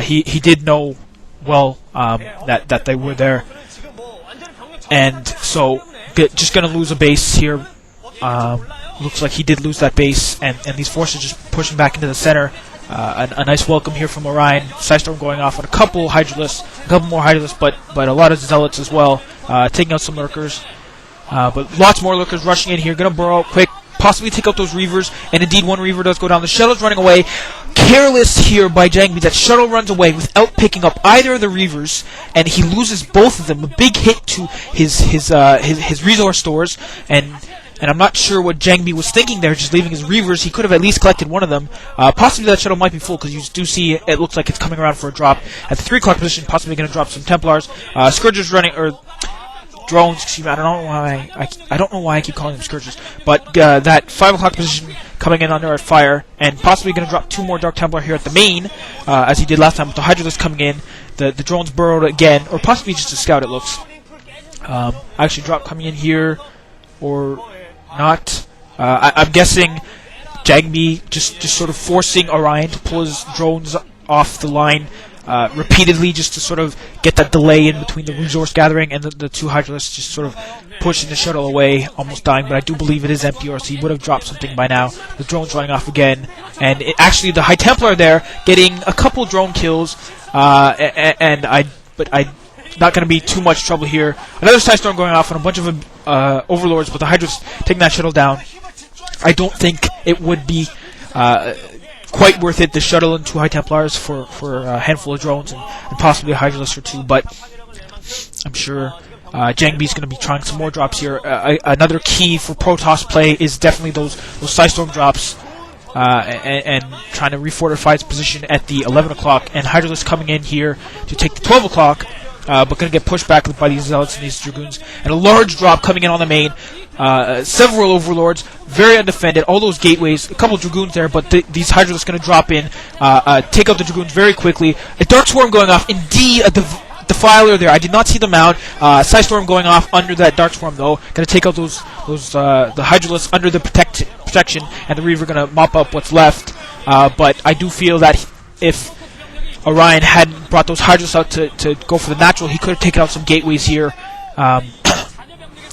he did know well that they were there, and so just gonna lose a base here. Looks like he did lose that base, and these forces just pushing back into the center. A nice welcome here from Orion. Psystorm going off on a couple more Hydralisks, but a lot of Zealots as well, taking out some Lurkers. But lots more Lurkers rushing in here, gonna burrow out quick, possibly take out those Reavers, and indeed one Reaver does go down. The shuttle's running away. Careless here by JangBi. That shuttle runs away without picking up either of the Reavers, and he loses both of them. A big hit to his resource stores, and I'm not sure what JangBi was thinking there, just leaving his Reavers. He could have at least collected one of them. Possibly that shuttle might be full, because you do see it looks like it's coming around for a drop at the 3 o'clock position, possibly going to drop some Templars. Scourgers running, or drones, excuse me, I don't know why I keep calling them Scourgers, but that 5 o'clock position coming in under our fire, and possibly going to drop 2 more Dark Templar here at the main, as he did last time with the Hydralisk coming in. The drones burrowed again, or possibly just a scout, it looks. Actually drop coming in here, or not. I'm guessing JangBi just sort of forcing Orion to pull his drones off the line repeatedly, just to sort of get that delay in between the resource gathering, and the 2 Hydralisks just sort of pushing the shuttle away, almost dying. But I do believe it is empty, or so he would have dropped something by now. The drone's running off again, and actually the High Templar there getting a couple drone kills, and I not going to be too much trouble here. Another Psystorm going off on a bunch of Overlords, but the Hydra's taking that shuttle down. I don't think it would be quite worth it, the shuttle and 2 High Templars for a handful of drones and possibly a Hydralisk or 2, but I'm sure JangBi's going to be trying some more drops here. Another key for Protoss play is definitely those Psystorm drops, and trying to refortify its position at the 11 o'clock, and Hydralisk coming in here to take the 12 o'clock. But going to get pushed back by these Zealots and these Dragoons. And a large drop coming in on the main. Several Overlords, very undefended. All those gateways, a couple Dragoons there, but these Hydralisks going to drop in, take out the Dragoons very quickly. A Dark Swarm going off. Indeed, a Defiler there. I did not see the mount. Psystorm going off under that Dark Swarm, though. Going to take out the Hydralisks under the protection, and the Reaver going to mop up what's left. But I do feel that if Orion hadn't brought those Hydralisks out to go for the natural, he could have taken out some gateways here.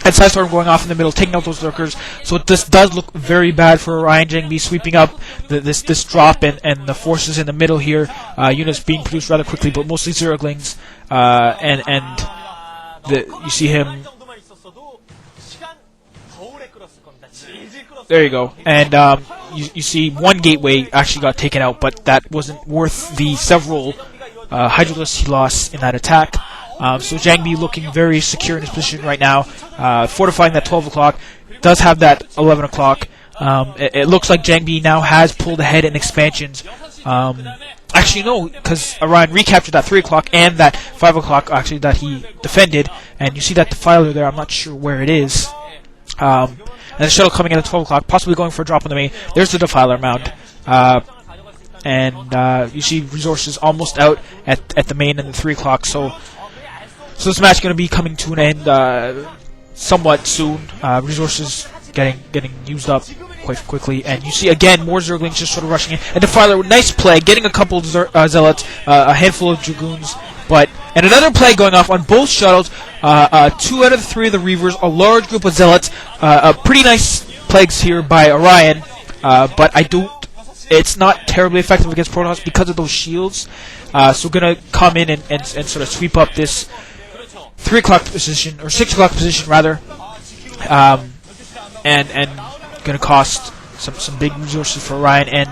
And Psystorm going off in the middle, taking out those Lurkers. So this does look very bad for Orion. JangBi sweeping up this drop, and the forces in the middle here. Units being produced rather quickly, but mostly Zerglings. You see him. There you go. And you see one gateway actually got taken out, but that wasn't worth the several Hydralisks he lost in that attack. So JangBi looking very secure in his position right now, fortifying that 12 o'clock, does have that 11 o'clock. It looks like JangBi now has pulled ahead in expansions. Actually, no, because Orion recaptured that 3 o'clock and that 5 o'clock, actually, that he defended. And you see that Defiler there, I'm not sure where it is. And the shuttle coming in at 12 o'clock, possibly going for a drop on the main. There's the Defiler mound. And you see resources almost out at the main and the 3 o'clock. So this match is going to be coming to an end somewhat soon. Resources getting used up quite quickly, and you see again more Zerglings just sort of rushing in. And Defiler, nice play, getting a couple of Zealots, a handful of Dragoons, and another play going off on both shuttles. 2 out of 3 of the Reavers, a large group of Zealots. Pretty nice plays here by Orion, but it's not terribly effective against Protoss because of those shields. So gonna come in and sort of sweep up this 3 o'clock position, or 6 o'clock position rather, and gonna cost some big resources for Orion, and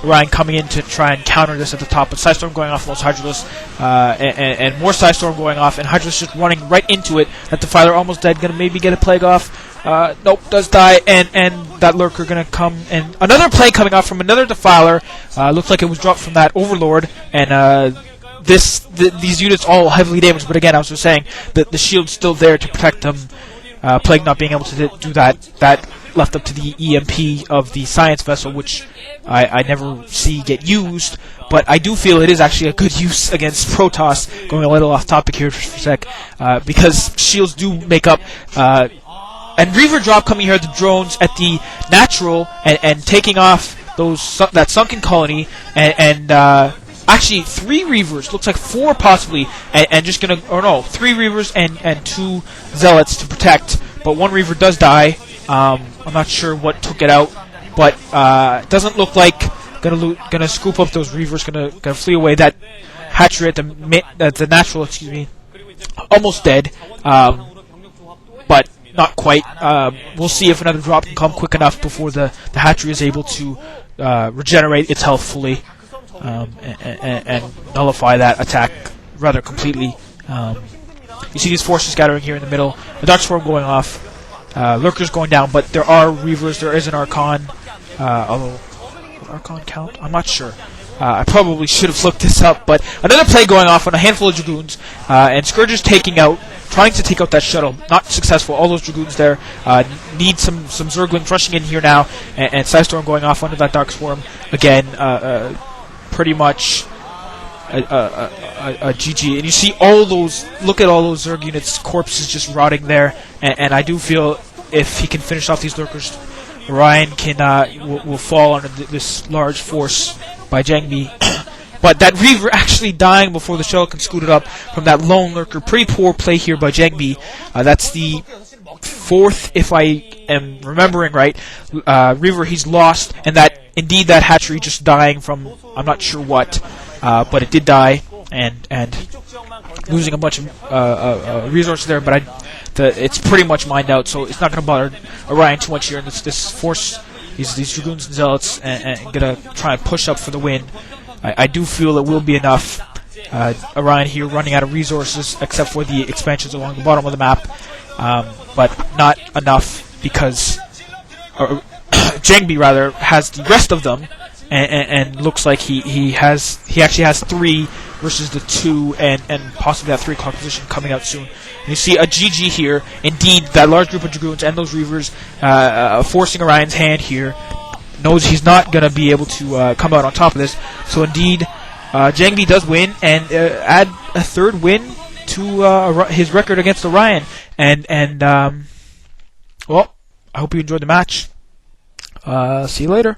Orion coming in to try and counter this at the top. But Psystorm going off on those Hydralisks, and more Psystorm going off, and Hydralisks just running right into it. That Defiler almost dead, gonna maybe get a Plague off. Nope, does die, and that Lurker gonna come, and another Plague coming off from another Defiler. Looks like it was dropped from that Overlord, and these units all heavily damaged, but again, I was just saying that the shield's still there to protect them. Plague not being able to do that left up to the EMP of the Science Vessel, which I never see get used, but I do feel it is actually a good use against Protoss, going a little off topic here for a sec, because shields do make up, and Reaver drop coming here at the drones at the natural, and taking off that sunken colony, and actually 3 Reavers, looks like 4 possibly, and just gonna, or no, 3 Reavers and 2 Zealots to protect, but 1 Reaver does die. I'm not sure what took it out, but it doesn't look like gonna scoop up those Reavers, gonna flee away. That hatchery at the natural, excuse me, almost dead, but not quite. We'll see if another drop can come quick enough before the hatchery is able to regenerate its health fully and nullify that attack rather completely. You see these forces gathering here in the middle, the Dark Swarm going off, Lurkers going down, but there are Reavers, there is an Archon, although, will Archon count? I'm not sure. I probably should have looked this up, but another play going off on a handful of Dragoons, and Scourge's trying to take out that shuttle, not successful. All those Dragoons there need some Zerglings rushing in here now, and Psystorm going off under that Dark Swarm again. Pretty much a GG. And you see all those, look at all those Zerg units, corpses just rotting there, and I do feel if he can finish off these Lurkers, Orion will fall under this large force by JangBi. But that Reaver actually dying before the shuttle can scoot it up from that lone Lurker. Pretty poor play here by JangBi. That's the 4th, if I am remembering right, Reaver he's lost, and that indeed that hatchery just dying from I'm not sure what, but it did die, and losing a bunch of resources there. But it's pretty much mined out, so it's not going to bother Orion too much here. And this force, these Dragoons and Zealots, and gonna try and push up for the win. I do feel it will be enough. Orion here running out of resources, except for the expansions along the bottom of the map, but not enough because JangBi rather has the rest of them, and looks like he actually has 3 versus the 2, and possibly that 3 o'clock position coming out soon. And you see a GG here. Indeed, that large group of Dragoons and those Reavers forcing Orion's hand here. Knows he's not going to be able to come out on top of this. So indeed, JangBi does win and add a 3rd win to his record against Orion. And well, I hope you enjoyed the match. See you later.